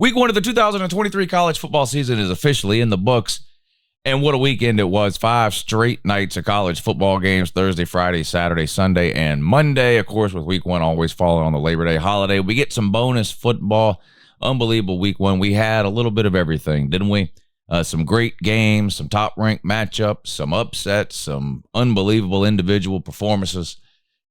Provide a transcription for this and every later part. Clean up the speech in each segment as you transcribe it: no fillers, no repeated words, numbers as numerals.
Week 1 of the 2023 college football season is officially in the books. And what a weekend it was. 5 straight nights of college football games, Thursday, Friday, Saturday, Sunday, and Monday. Of course, with week 1 always falling on the Labor Day holiday. We get some bonus football. Unbelievable week 1. We had a little bit of everything, didn't we? Some great games, some top-ranked matchups, some upsets, some unbelievable individual performances.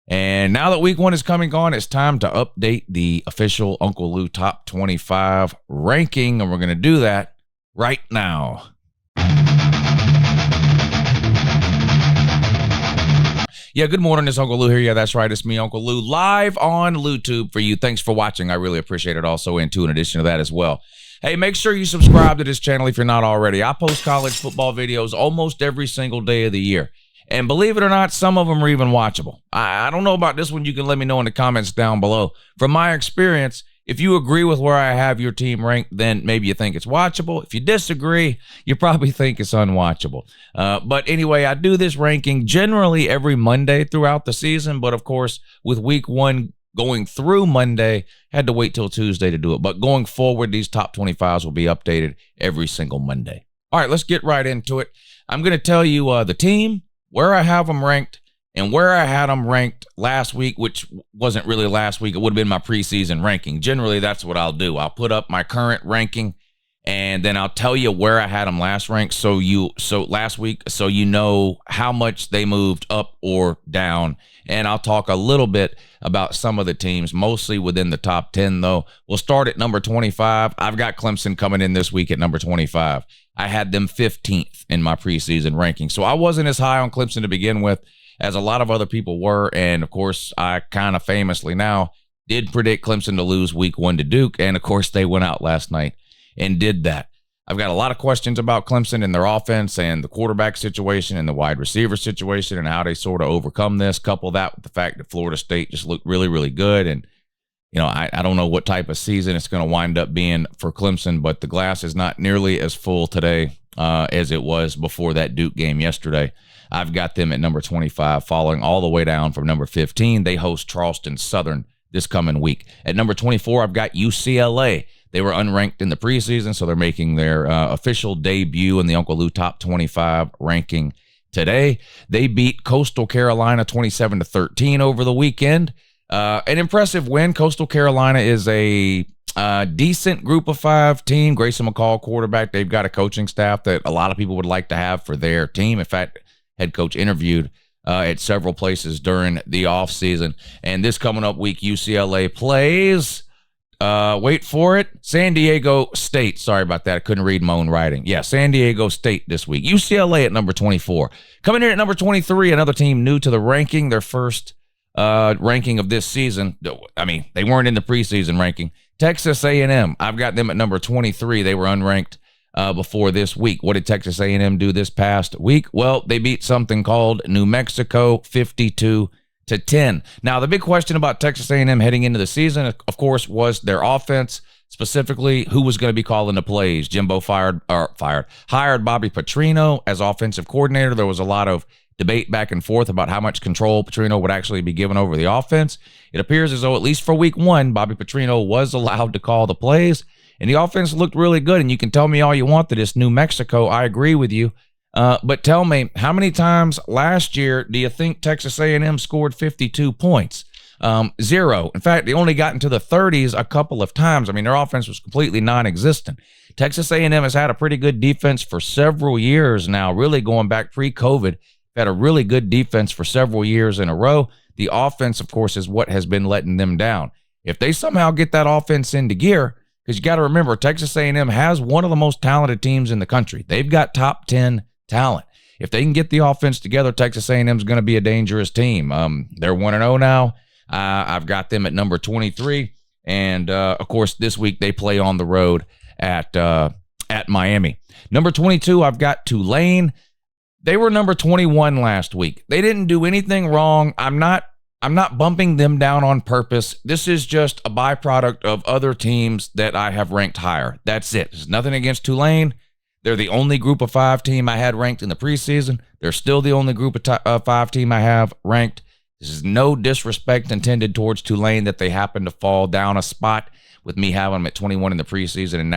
And now that week 1 is coming on, it's time to update the official Uncle Lou Top 25 ranking, and we're going to do that right now. Yeah, good morning. It's Uncle Lou here. Yeah, that's right. It's me, Uncle Lou, live on LouTube for you. Thanks for watching. I really appreciate it. Also, in addition to that as well. Hey, make sure you subscribe to this channel if you're not already. I post college football videos almost every single day of the year. And believe it or not, some of them are even watchable. I don't know about this one. You can let me know in the comments down below. From my experience, if you agree with where I have your team ranked, then maybe you think it's watchable. If you disagree, you probably think it's unwatchable. But anyway, I do this ranking generally every Monday throughout the season. But of course, with week 1 going through Monday, had to wait till Tuesday to do it. But going forward, these top 25s will be updated every single Monday. All right, let's get right into it. I'm going to tell you the team, where I have them ranked, and where I had them ranked last week, which wasn't really last week. It would have been my preseason ranking. Generally, that's what I'll do. I'll put up my current ranking, and then I'll tell you where I had them last ranked last week, so you know how much they moved up or down. And I'll talk a little bit about some of the teams, mostly within the top 10, though. We'll start at number 25. I've got Clemson coming in this week at number 25. I had them 15th in my preseason ranking. So I wasn't as high on Clemson to begin with as a lot of other people were. And, of course, I kind of famously now did predict Clemson to lose week 1 to Duke. And, of course, they went out last night and did that. I've got a lot of questions about Clemson and their offense and the quarterback situation and the wide receiver situation and how they sort of overcome this. Couple that with the fact that Florida State just looked really, really good. And, you know, I don't know what type of season it's going to wind up being for Clemson, but the glass is not nearly as full today as it was before that Duke game yesterday. I've got them at number 25, falling all the way down from number 15. They host Charleston Southern this coming week. At number 24, I've got UCLA. They were unranked in the preseason, so they're making their official debut in the Uncle Lou Top 25 ranking today. They beat Coastal Carolina 27-13 over the weekend. An impressive win. Coastal Carolina is a decent group of 5 team. Grayson McCall quarterback. They've got a coaching staff that a lot of people would like to have for their team. In fact, head coach interviewed at several places during the offseason. And this coming up week, UCLA plays, wait for it, San Diego State. Sorry about that. I couldn't read my own writing. Yeah, San Diego State this week. UCLA at number 24. Coming in at number 23, another team new to the ranking, their first ranking of this season. I mean, they weren't in the preseason ranking. Texas A&M, I've got them at number 23. They were unranked before this week. What did Texas A&M do this past week? Well, they beat something called New Mexico 52-10. Now, the big question about Texas A&M heading into the season, of course, was their offense, specifically who was going to be calling the plays. Jimbo hired Bobby Petrino as offensive coordinator. There was a lot of debate back and forth about how much control Petrino would actually be given over the offense. It appears as though, at least for week 1, Bobby Petrino was allowed to call the plays, and the offense looked really good. And you can tell me all you want that it's New Mexico. I agree with you. But tell me, how many times last year do you think Texas A&M scored 52 points? 0. In fact, they only got into the 30s a couple of times. I mean, their offense was completely non-existent. Texas A&M has had a pretty good defense for several years now, really going back pre-COVID. Had a really good defense for several years in a row. The offense, of course, is what has been letting them down. If they somehow get that offense into gear, because you got to remember, Texas A&M has one of the most talented teams in the country. They've got top 10 talent. If they can get the offense together, Texas A&M is going to be a dangerous team. They're 1-0 now. I've got them at number 23. And, of course, this week they play on the road at Miami. Number 22, I've got Tulane. They were number 21 last week. They didn't do anything wrong. I'm not bumping them down on purpose. This is just a byproduct of other teams that I have ranked higher. That's it. There's nothing against Tulane. They're the only group of 5 team I had ranked in the preseason. They're still the only group of 5 team I have ranked. This is no disrespect intended towards Tulane that they happen to fall down a spot. with me having them at 21 in the preseason and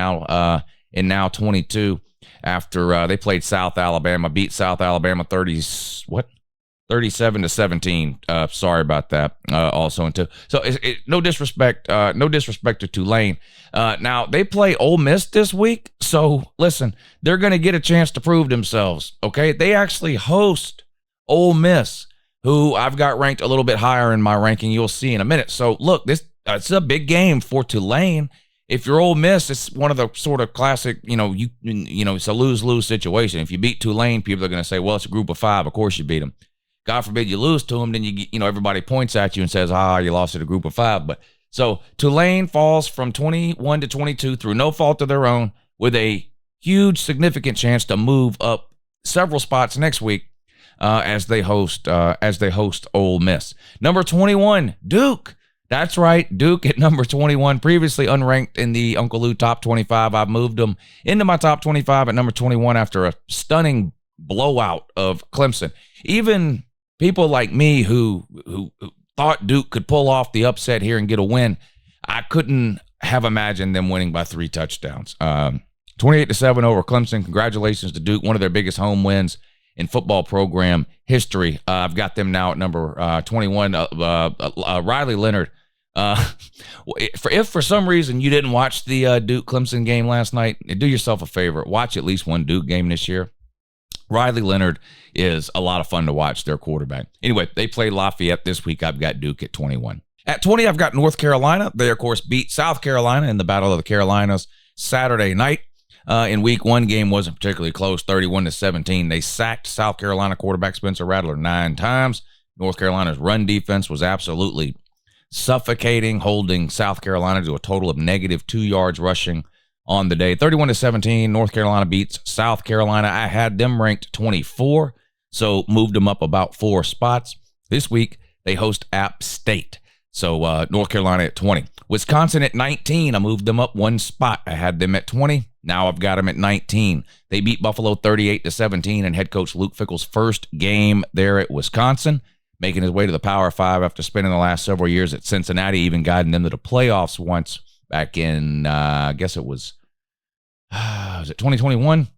now 22 after they played South Alabama, beat South Alabama 37-17. Sorry about that. Also in two. So no disrespect to Tulane. Now they play Ole Miss this week. So listen, they're going to get a chance to prove themselves. Okay, they actually host Ole Miss, who I've got ranked a little bit higher in my ranking. You'll see in a minute. So look, it's a big game for Tulane. If you're Ole Miss, it's one of the sort of classic, it's a lose-lose situation. If you beat Tulane, people are going to say, well, it's a group of 5. Of course you beat them. God forbid you lose to them, then everybody points at you and says, you lost to a group of 5. But so Tulane falls from 21 to 22 through no fault of their own, with a huge, significant chance to move up several spots next week as they host Ole Miss. Number 21, Duke. That's right, Duke at number 21, previously unranked in the Uncle Lou top 25. I've moved them into my top 25 at number 21 after a stunning blowout of Clemson. Even people like me who thought Duke could pull off the upset here and get a win, I couldn't have imagined them winning by 3 touchdowns. 28-7 over Clemson. Congratulations to Duke, one of their biggest home wins in football program history. I've got them now at number 21. Riley Leonard. If for some reason you didn't watch the Duke Clemson game last night, do yourself a favor. Watch at least one Duke game this year. Riley Leonard is a lot of fun to watch, their quarterback. Anyway, they play Lafayette this week. I've got Duke at 21. At 20, I've got North Carolina. They, of course, beat South Carolina in the Battle of the Carolinas Saturday night. In week 1, game wasn't particularly close, 31-17. They sacked South Carolina quarterback Spencer Rattler 9 times. North Carolina's run defense was absolutely suffocating, holding South Carolina to a total of -2 yards rushing on the day. 31-17, North Carolina beats South Carolina. I had them ranked 24, so moved them up about 4 spots. This week, they host App State. So North Carolina at 20. Wisconsin at 19, I moved them up 1 spot. I had them at 20. Now I've got them at 19. They beat Buffalo 38-17 in head coach Luke Fickell's first game there at Wisconsin, making his way to the Power 5 after spending the last several years at Cincinnati, even guiding them to the playoffs once back in, I guess it was it 2021?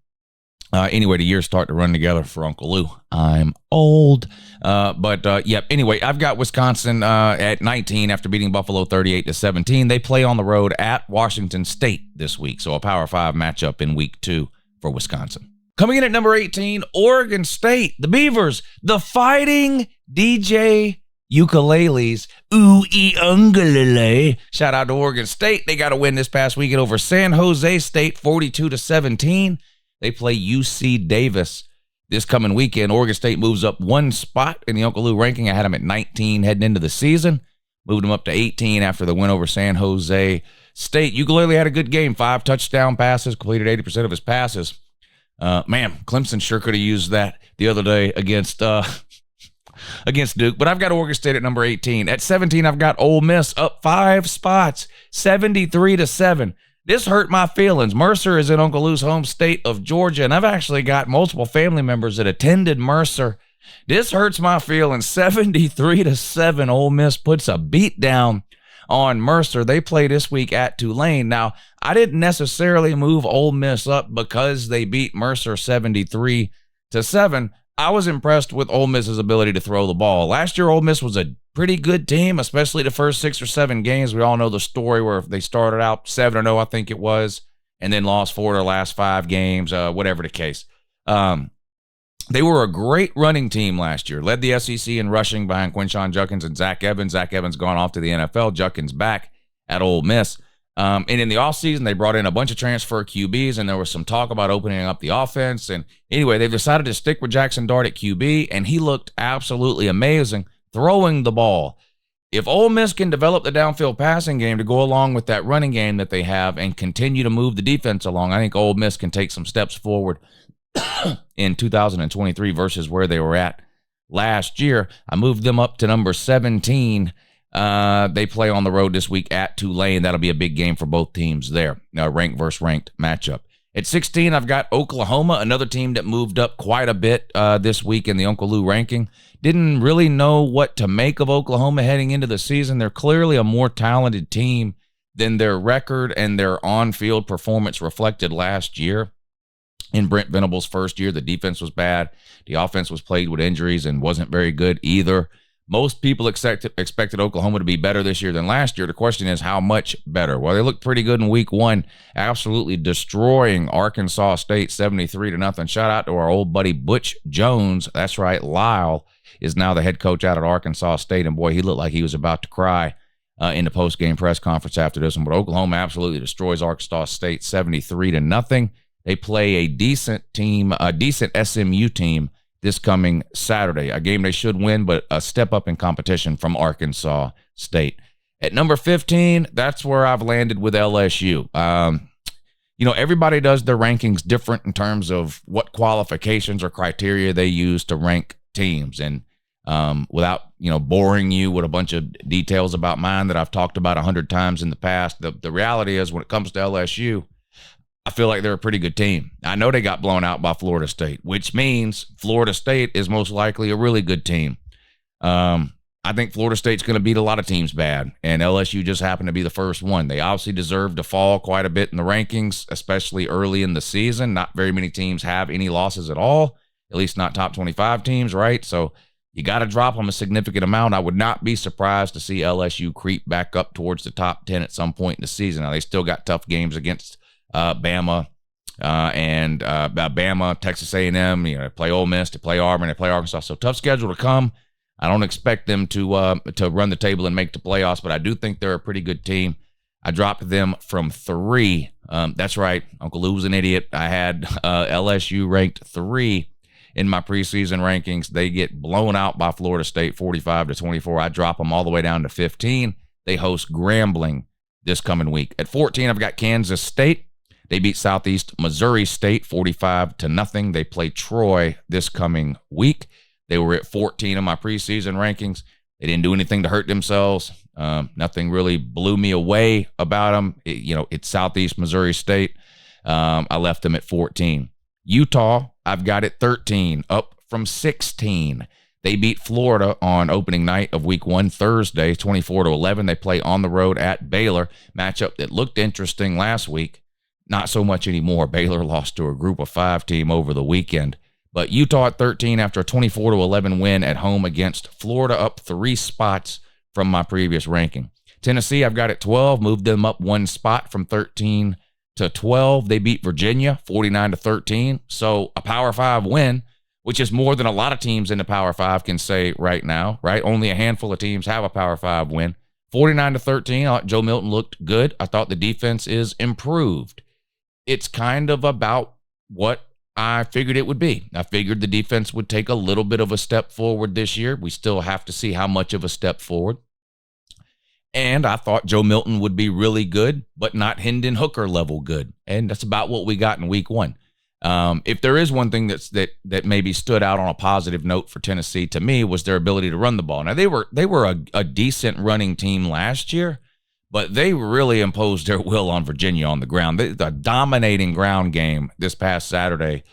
Anyway, the years start to run together for Uncle Lou. I'm old. Anyway, I've got Wisconsin at 19 after beating Buffalo 38-17. They play on the road at Washington State this week, so a Power 5 matchup in week 2 for Wisconsin. Coming in at number 18, Oregon State. The Beavers, the Fighting DJ Ukuleles. Ooh-ee-ungalele. Shout out to Oregon State. They got a win this past weekend over San Jose State, 42-17. They play UC Davis this coming weekend. Oregon State moves up 1 spot in the Uncle Lou ranking. I had them at 19 heading into the season. Moved them up to 18 after the win over San Jose State. Ukulele had a good game. 5 touchdown passes, completed 80% of his passes. Clemson sure could have used that the other day against Duke. But I've got Oregon State at number 18. At 17, I've got Ole Miss up 5 spots, 73-7. This hurt my feelings. Mercer is in Uncle Lou's home state of Georgia, and I've actually got multiple family members that attended Mercer. This hurts my feelings. 73-7. Ole Miss puts a beat down on Mercer. They play this week at Tulane. Now, I didn't necessarily move Ole Miss up because they beat Mercer 73-7. I was impressed with Ole Miss's ability to throw the ball. Last year, Ole Miss was a pretty good team, especially the first 6 or 7 games. We all know the story where they started out 7-0, I think it was, and then lost 4 of their last 5 games, whatever the case. They were a great running team last year. Led the SEC in rushing behind Quinshon Judkins and Zach Evans. Zach Evans gone off to the NFL. Judkins back at Ole Miss. And in the offseason, they brought in a bunch of transfer QBs, and there was some talk about opening up the offense. And anyway, they've decided to stick with Jackson Dart at QB, and he looked absolutely amazing throwing the ball. If Ole Miss can develop the downfield passing game to go along with that running game that they have and continue to move the defense along, I think Ole Miss can take some steps forward in 2023 versus where they were at last year. I moved them up to number 17. They play on the road this week at Tulane. That'll be a big game for both teams there. Ranked versus ranked matchup. At 16, I've got Oklahoma, another team that moved up quite a bit this week in the Uncle Lou ranking. Didn't really know what to make of Oklahoma heading into the season. They're clearly a more talented team than their record and their on-field performance reflected last year. In Brent Venables' first year, the defense was bad. The offense was plagued with injuries and wasn't very good either. Most people expected Oklahoma to be better this year than last year. The question is, how much better? Well, they looked pretty good in week one, absolutely destroying Arkansas State 73-0. Shout out to our old buddy Butch Jones. That's right, Lyle is now the head coach out at Arkansas State, and boy, he looked like he was about to cry in the post-game press conference after this one. But Oklahoma absolutely destroys Arkansas State 73-0. They play a decent team, a decent SMU team this coming Saturday, a game they should win, but a step up in competition from Arkansas State. At number 15, that's where I've landed with LSU. Everybody does their rankings different in terms of what qualifications or criteria they use to rank teams. And without, boring you with a bunch of details about mine that I've talked about 100 times in the past, the reality is when it comes to LSU, I feel like they're a pretty good team. I know they got blown out by Florida State, which means Florida State is most likely a really good team. I think Florida State's going to beat a lot of teams bad, and LSU just happened to be the first one. They obviously deserve to fall quite a bit in the rankings, especially early in the season. Not very many teams have any losses at all, at least not top 25 teams, right? So you got to drop them a significant amount. I would not be surprised to see LSU creep back up towards the top 10 at some point in the season. Now, they still got tough games against Bama, Texas A&M. They play Ole Miss, they play Auburn, they play Arkansas. So tough schedule to come. I don't expect them to run the table and make the playoffs, but I do think they're a pretty good team. I dropped them from 3. That's right, Uncle Lou was an idiot. I had LSU ranked 3 in my preseason rankings. They get blown out by Florida State 45-24. I drop them all the way down to 15. They host Grambling this coming week. At 14, I've got Kansas State. They beat Southeast Missouri State 45-0. They play Troy this coming week. They were at 14 in my preseason rankings. They didn't do anything to hurt themselves. Nothing really blew me away about them. It's Southeast Missouri State. I left them at 14. Utah, I've got it 13, up from 16. They beat Florida on opening night of week 1, Thursday, 24-11. They play on the road at Baylor. Matchup that looked interesting last week. Not so much anymore. Baylor lost to a group of 5 team over the weekend. But Utah at 13 after a 24-11 win at home against Florida, up 3 spots from my previous ranking. Tennessee, I've got at 12, moved them up 1 spot from 13 to 12. They beat Virginia 49-13. So a Power 5 win, which is more than a lot of teams in the Power 5 can say right now, right? Only a handful of teams have a Power 5 win. 49-13, I thought Joe Milton looked good. I thought the defense is improved. It's kind of about what I figured it would be. I figured the defense would take a little bit of a step forward this year. We still have to see how much of a step forward. And I thought Joe Milton would be really good, but not Hendon Hooker level good. And that's about what we got in week 1. If there is one thing that maybe stood out on a positive note for Tennessee to me was their ability to run the ball. Now, they were a decent running team last year, but they really imposed their will on Virginia on the ground. The dominating ground game this past Saturday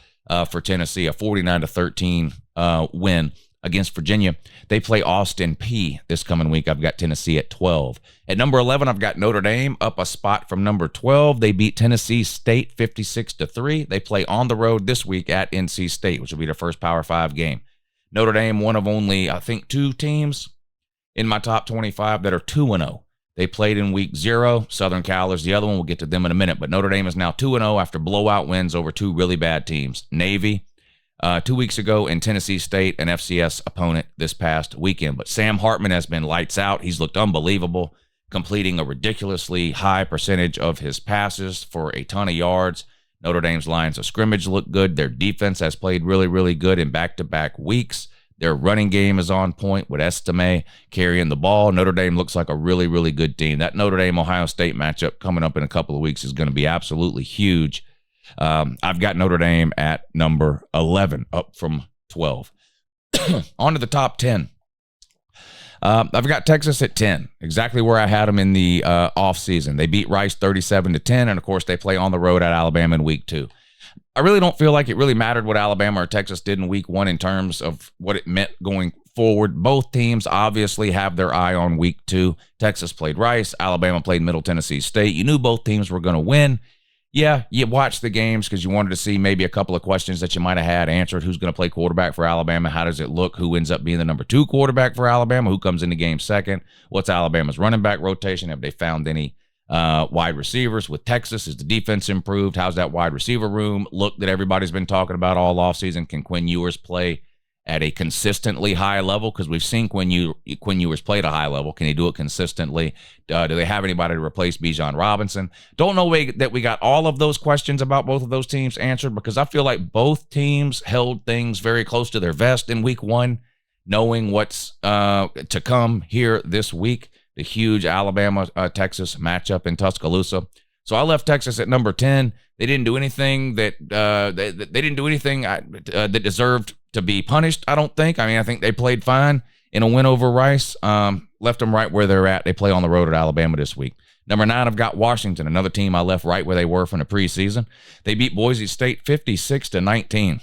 for Tennessee, a 49-13 win against Virginia. They play Austin Peay this coming week. I've got Tennessee at 12. At number 11, I've got Notre Dame up a spot from number 12. They beat Tennessee State 56-3. They play on the road this week at NC State, which will be their first Power 5 game. Notre Dame, one of only, I think, 2 teams in my top 25 that are 2-0. They played in week 0. Southern Cal is the other one. We'll get to them in a minute. But Notre Dame is now 2-0 after blowout wins over 2 really bad teams. Navy 2 weeks ago, and Tennessee State, an FCS opponent this past weekend. But Sam Hartman has been lights out. He's looked unbelievable, completing a ridiculously high percentage of his passes for a ton of yards. Notre Dame's lines of scrimmage look good. Their defense has played really, really good in back-to-back weeks. Their running game is on point with Estime carrying the ball. Notre Dame looks like a really, really good team. That Notre Dame-Ohio State matchup coming up in a couple of weeks is going to be absolutely huge. I've got Notre Dame at number 11, up from 12. On to the top 10. I've got Texas at 10, exactly where I had them in the offseason. They beat Rice 37-10, and, of course, they play on the road at Alabama in week 2. I really don't feel like it really mattered what Alabama or Texas did in week 1 in terms of what it meant going forward. Both teams obviously have their eye on week 2. Texas played Rice. Alabama played Middle Tennessee State. You knew both teams were going to win. Yeah, you watched the games because you wanted to see maybe a couple of questions that you might have had answered. Who's going to play quarterback for Alabama? How does it look? Who ends up being the number 2 quarterback for Alabama? Who comes into game second? What's Alabama's running back rotation? Have they found any wide receivers? With Texas, is the defense improved? How's that wide receiver room look that everybody's been talking about all offseason? Can Quinn Ewers play at a consistently high level? Because we've seen Quinn Ewers play at a high level. Can he do it consistently? Do they have anybody to replace Bijan Robinson? Don't know that we got all of those questions about both of those teams answered, because I feel like both teams held things very close to their vest in week 1, knowing what's to come here this week, the huge Alabama-Texas matchup in Tuscaloosa. So I left Texas at number 10. They didn't do anything that that deserved to be punished, I don't think. I mean, I think they played fine in a win over Rice. Left them right where they're at. They play on the road at Alabama this week. Number 9, I've got Washington, another team I left right where they were from the preseason. They beat Boise State 56-19.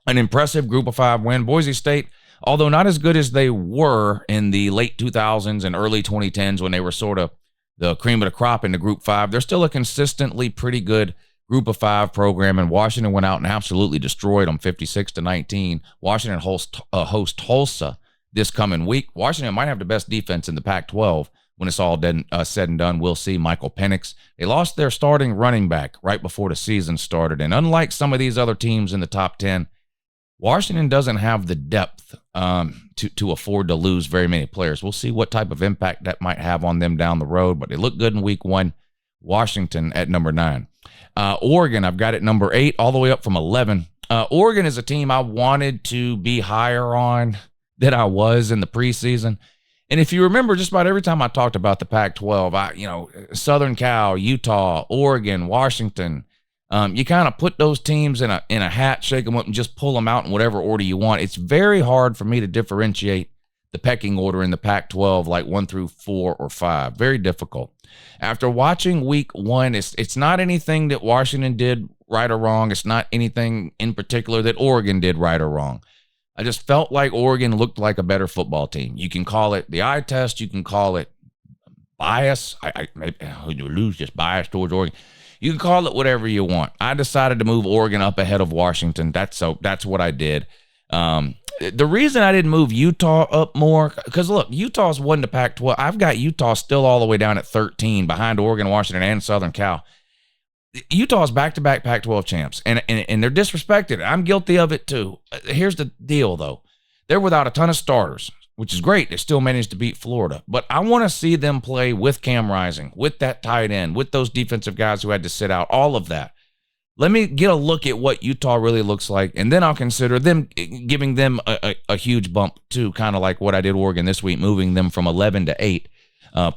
An impressive Group of 5 win. Boise State, although not as good as they were in the late 2000s and early 2010s when they were sort of the cream of the crop in the Group 5, they're still a consistently pretty good Group of 5 program, and Washington went out and absolutely destroyed them 56-19. Washington host Tulsa this coming week. Washington might have the best defense in the Pac-12 when it's all said and done. We'll see. Michael Penix. They lost their starting running back right before the season started, and unlike some of these other teams in the top 10, Washington doesn't have the depth to afford to lose very many players. We'll see what type of impact that might have on them down the road, but they look good in week 1. Washington at number 9. Oregon, I've got it number 8, all the way up from 11. Oregon is a team I wanted to be higher on than I was in the preseason. And if you remember, just about every time I talked about the Pac-12, Southern Cal, Utah, Oregon, Washington, you kind of put those teams in a hat, shake them up, and just pull them out in whatever order you want. It's very hard for me to differentiate the pecking order in the Pac-12 like 1 through 4 or 5. Very difficult. After watching week 1, it's not anything that Washington did right or wrong. It's not anything in particular that Oregon did right or wrong. I just felt like Oregon looked like a better football team. You can call it the eye test. You can call it bias. You lose just bias towards Oregon. You can call it whatever you want. I decided to move Oregon up ahead of Washington. That's what I did. The reason I didn't move Utah up more, because look, Utah's won the Pac-12. I've got Utah still all the way down at 13 behind Oregon, Washington, and Southern Cal. Utah's back-to-back Pac-12 champs, and they're disrespected. I'm guilty of it too. Here's the deal, though. They're without a ton of starters, which is great. They still managed to beat Florida. But I want to see them play with Cam Rising, with that tight end, with those defensive guys who had to sit out, all of that. Let me get a look at what Utah really looks like, and then I'll consider them giving them a huge bump too, kind of like what I did Oregon this week, moving them from 11 to 8.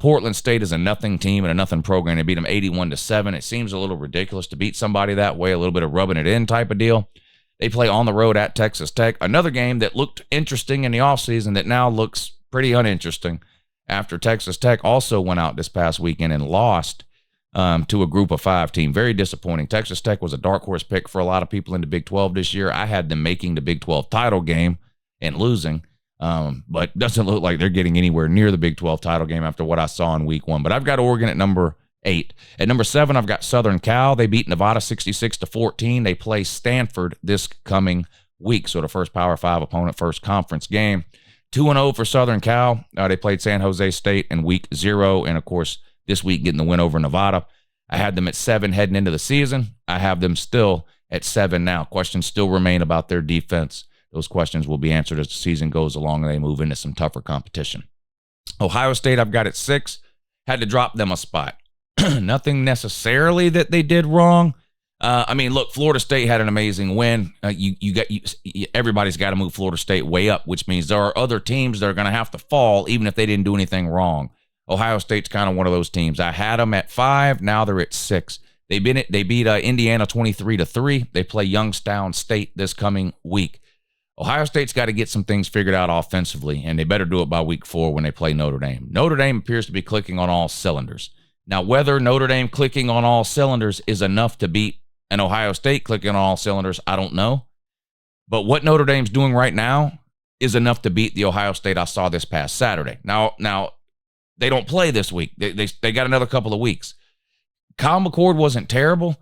Portland State is a nothing team and a nothing program. They beat them 81-7. It seems a little ridiculous to beat somebody that way, a little bit of rubbing it in type of deal. They play on the road at Texas Tech, another game that looked interesting in the offseason that now looks pretty uninteresting after Texas Tech also went out this past weekend and lost to a Group of 5 team. Very disappointing. Texas Tech was a dark horse pick for a lot of people in the Big 12 this year. I had them making the Big 12 title game and losing, but doesn't look like they're getting anywhere near the Big 12 title game after what I saw in week 1. But I've got Oregon at number 8. At number 7, I've got Southern Cal. They beat Nevada 66-14. They play Stanford this coming week, so the first Power 5 opponent, first conference game. 2-0 for Southern Cal. They played San Jose State in week 0, and of course, this week getting the win over Nevada. I had them at 7 heading into the season. I have them still at 7 now. Questions still remain about their defense. Those questions will be answered as the season goes along and they move into some tougher competition. Ohio State, I've got at 6. Had to drop them a spot. Nothing necessarily that they did wrong. Look, Florida State had an amazing win. Everybody's got to move Florida State way up, which means there are other teams that are going to have to fall even if they didn't do anything wrong. Ohio State's kind of one of those teams. I had them at 5. Now they're at 6. They beat Indiana 23-3. They play Youngstown State this coming week. Ohio State's got to get some things figured out offensively, and they better do it by week 4 when they play Notre Dame. Notre Dame appears to be clicking on all cylinders. Now, whether Notre Dame clicking on all cylinders is enough to beat an Ohio State clicking on all cylinders, I don't know. But what Notre Dame's doing right now is enough to beat the Ohio State I saw this past Saturday. Now they don't play this week. They got another couple of weeks. Kyle McCord wasn't terrible,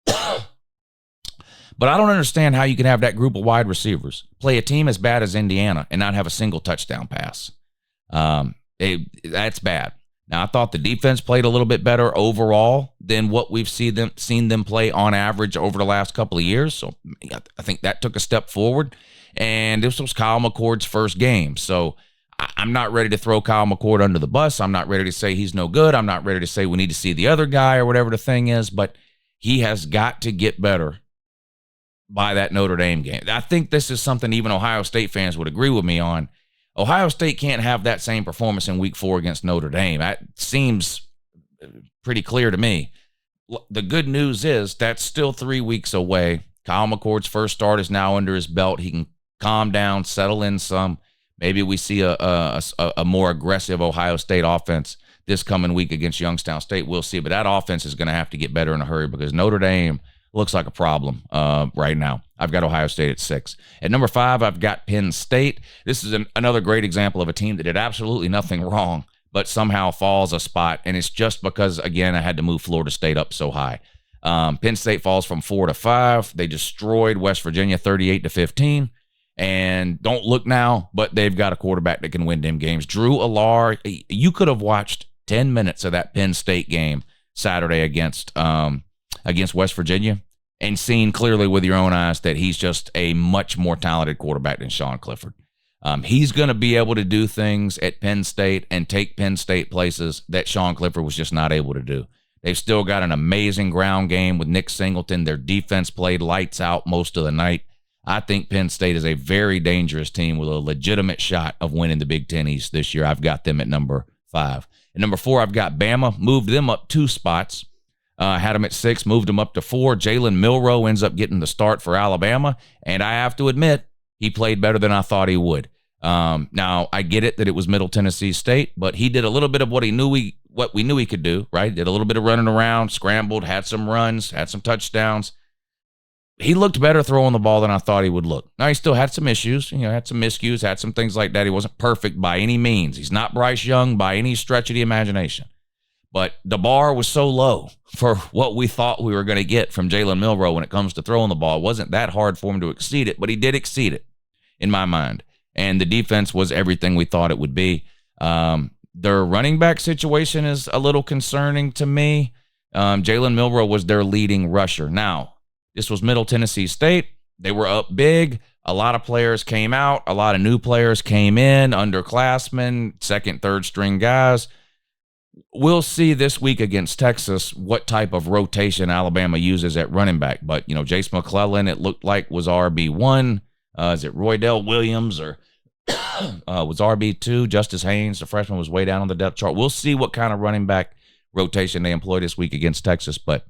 but I don't understand how you can have that group of wide receivers play a team as bad as Indiana and not have a single touchdown pass. That's bad. Now, I thought the defense played a little bit better overall than what we've seen them play on average over the last couple of years. So I think that took a step forward. And this was Kyle McCord's first game. So I'm not ready to throw Kyle McCord under the bus. I'm not ready to say he's no good. I'm not ready to say we need to see the other guy or whatever the thing is. But he has got to get better by that Notre Dame game. I think this is something even Ohio State fans would agree with me on. Ohio State can't have that same performance in week 4 against Notre Dame. That seems pretty clear to me. The good news is that's still 3 weeks away. Kyle McCord's first start is now under his belt. He can calm down, settle in some. Maybe we see a more aggressive Ohio State offense this coming week against Youngstown State. We'll see. But that offense is going to have to get better in a hurry because Notre Dame looks like a problem right now. I've got Ohio State at 6. At number 5, I've got Penn State. This is another great example of a team that did absolutely nothing wrong, but somehow falls a spot. And it's just because, again, I had to move Florida State up so high. Penn State falls from 4 to 5. They destroyed West Virginia 38-15. And don't look now, but they've got a quarterback that can win them games. Drew Allar, you could have watched 10 minutes of that Penn State game Saturday against West Virginia and seen clearly with your own eyes that he's just a much more talented quarterback than Sean Clifford. He's going to be able to do things at Penn State and take Penn State places that Sean Clifford was just not able to do. They've still got an amazing ground game with Nick Singleton. Their defense played lights out most of the night. I think Penn State is a very dangerous team with a legitimate shot of winning the Big Ten East this year. I've got them at number 5. At number 4, I've got Bama. Moved them up 2 spots. Had them at 6, moved them up to 4. Jalen Milroe ends up getting the start for Alabama, and I have to admit, he played better than I thought he would. Now, I get it that it was Middle Tennessee State, but he did a little bit of what we knew he could do, right? Did a little bit of running around, scrambled, had some runs, had some touchdowns. He looked better throwing the ball than I thought he would look. Now, he still had some issues, had some miscues, had some things like that. He wasn't perfect by any means. He's not Bryce Young by any stretch of the imagination. But the bar was so low for what we thought we were going to get from Jalen Milroe when it comes to throwing the ball. It wasn't that hard for him to exceed it, but he did exceed it in my mind. And the defense was everything we thought it would be. Their running back situation is a little concerning to me. Jalen Milroe was their leading rusher. Now, this was Middle Tennessee State. They were up big. A lot of players came out. A lot of new players came in, underclassmen, second, third string guys. We'll see this week against Texas what type of rotation Alabama uses at running back. But, Jace McClellan, it looked like was RB1. Is it Roydell Williams or was RB2? Justice Haynes, the freshman, was way down on the depth chart. We'll see what kind of running back rotation they employ this week against Texas. But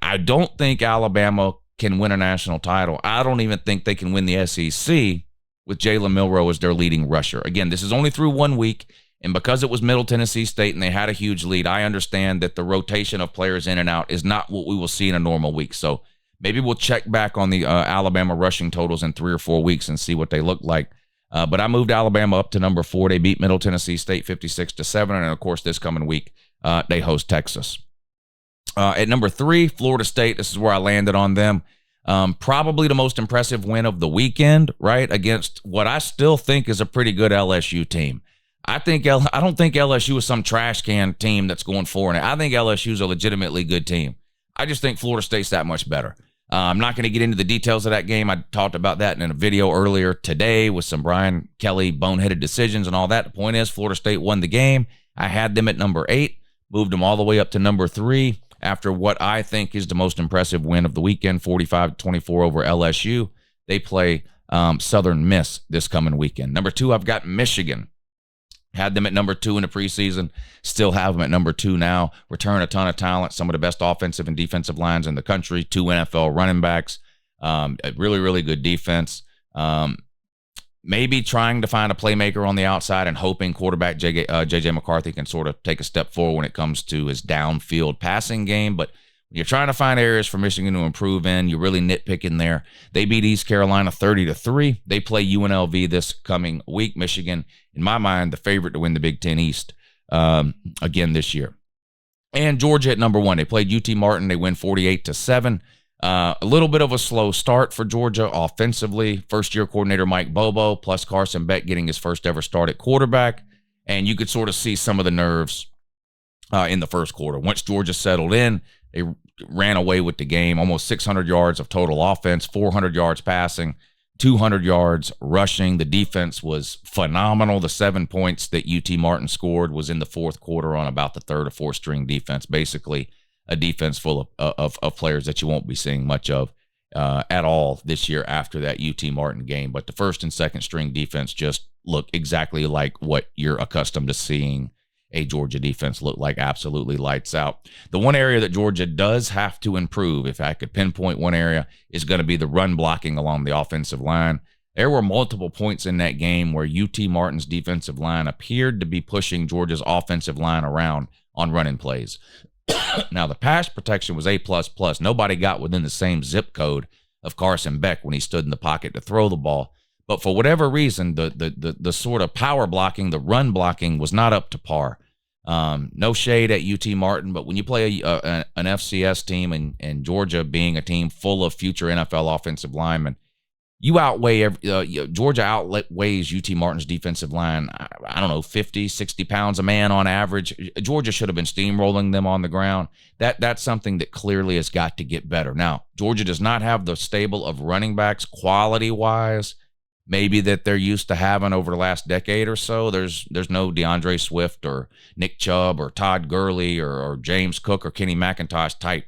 I don't think Alabama can win a national title. I don't even think they can win the SEC with Jalen Milroe as their leading rusher. Again, this is only through 1 week. And because it was Middle Tennessee State and they had a huge lead, I understand that the rotation of players in and out is not what we will see in a normal week. So maybe we'll check back on the Alabama rushing totals in 3 or 4 weeks and see what they look like. But I moved Alabama up to number 4. They beat Middle Tennessee State 56-7. And, of course, this coming week, they host Texas. At number 3, Florida State. This is where I landed on them. Probably the most impressive win of the weekend, right, against what I still think is a pretty good LSU team. I don't think LSU is some trash can team that's going 4-0. I think LSU is a legitimately good team. I just think Florida State's that much better. I'm not going to get into the details of that game. I talked about that in a video earlier today with some Brian Kelly boneheaded decisions and all that. The point is, Florida State won the game. I had them at number 8, moved them all the way up to number 3 after what I think is the most impressive win of the weekend, 45-24 over LSU. They play Southern Miss this coming weekend. Number 2, I've got Michigan. Had them at number 2 in the preseason. Still have them at number 2 now. Return a ton of talent. Some of the best offensive and defensive lines in the country. 2 NFL running backs. A really, really good defense. Maybe trying to find a playmaker on the outside and hoping quarterback J.J. McCarthy can sort of take a step forward when it comes to his downfield passing game. But You're trying to find areas for Michigan to improve in. You're really nitpicking there. They beat East Carolina 30-3. They play UNLV this coming week. Michigan, in my mind, the favorite to win the Big Ten East again this year. And Georgia at number 1. They played UT Martin. They win 48-7. A little bit of a slow start for Georgia offensively. First-year coordinator Mike Bobo plus Carson Beck getting his first ever start at quarterback. And you could sort of see some of the nerves in the first quarter. Once Georgia settled in, they ran away with the game. Almost 600 yards of total offense, 400 yards passing, 200 yards rushing. The defense was phenomenal. The 7 points that UT Martin scored was in the fourth quarter on about the third or fourth string defense, basically a defense full of players that you won't be seeing much of at all this year after that UT Martin game. But the first and second string defense just look exactly like what you're accustomed to seeing a Georgia defense look like. Absolutely lights out. The one area that Georgia does have to improve, if I could pinpoint one area, is going to be the run blocking along the offensive line. There were multiple points in that game where UT Martin's defensive line appeared to be pushing Georgia's offensive line around on running plays. Now, the pass protection was A++. Nobody got within the same zip code of Carson Beck when he stood in the pocket to throw the ball. But for whatever reason, the sort of power blocking, the run blocking was not up to par. No shade at UT Martin, but when you play an FCS team and Georgia being a team full of future NFL offensive linemen, you outweigh Georgia outweighs UT Martin's defensive line, I don't know, 50, 60 pounds a man on average. Georgia should have been steamrolling them on the ground. That's something that clearly has got to get better. Now, Georgia does not have the stable of running backs quality-wise maybe that they're used to having over the last decade or so. There's no DeAndre Swift or Nick Chubb or Todd Gurley or James Cook or Kenny McIntosh type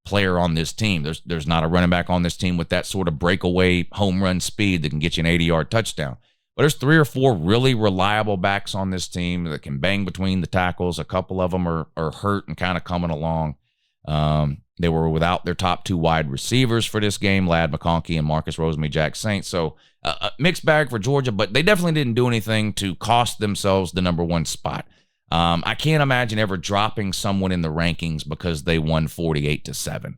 player on this team. There's not a running back on this team with that sort of breakaway home run speed that can get you an 80-yard touchdown. But there's 3 or 4 really reliable backs on this team that can bang between the tackles. A couple of them are hurt and kind of coming along. They were without their top 2 wide receivers for this game, Ladd McConkey and Marcus Rosemy-Jacksaint. So a mixed bag for Georgia, but they definitely didn't do anything to cost themselves the number 1 spot. I can't imagine ever dropping someone in the rankings because they won 48-7,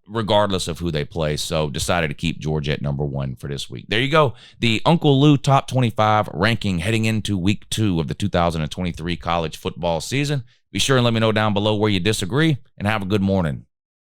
regardless of who they play. So decided to keep Georgia at number 1 for this week. There you go. The Uncle Lou Top 25 ranking heading into week 2 of the 2023 college football season. Be sure and let me know down below where you disagree, and have a good morning.